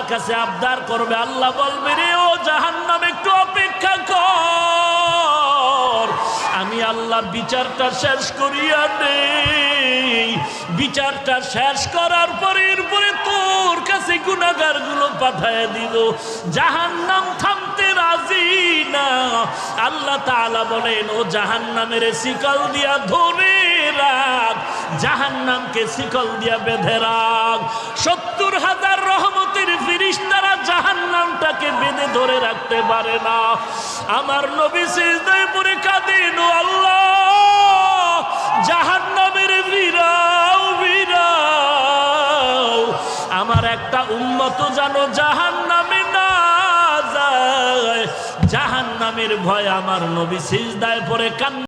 আল্লাহর কাছে আবদার করবে, আল্লাহ বলবে রে ও জাহান্নাম একটু অপেক্ষা কর, আমি আল্লাহ বিচারটা শেষ করিয়া নেই। বিচারটা শেষ করার পরে এরপরে তোর কাছে গুনাহগার গুলো পাঠায় দিব। জাহান্নাম থামতে রাজি না। আল্লাহ তাআলা বলেন ও জাহান্নামের শিকল দিয়া ধরে রাখ, জাহান্নামকে শিকল দিয়া বেঁধে রাখ। ৭০,০০০ রহমতের ফেরেশতারা জাহান্নামটাকে বেঁধে ধরে রাখতে পারে না। আমার নবী সিজদায় পড়ে কাঁদেন, ও আল্লাহ জাহান্নামের ভিড়াও ভিড়াও, আমার একটা উম্মত যেন জাহান্নামে না যায়। জাহান্নামের ভয় আমার নবী সিজদায় পড়ে কান্না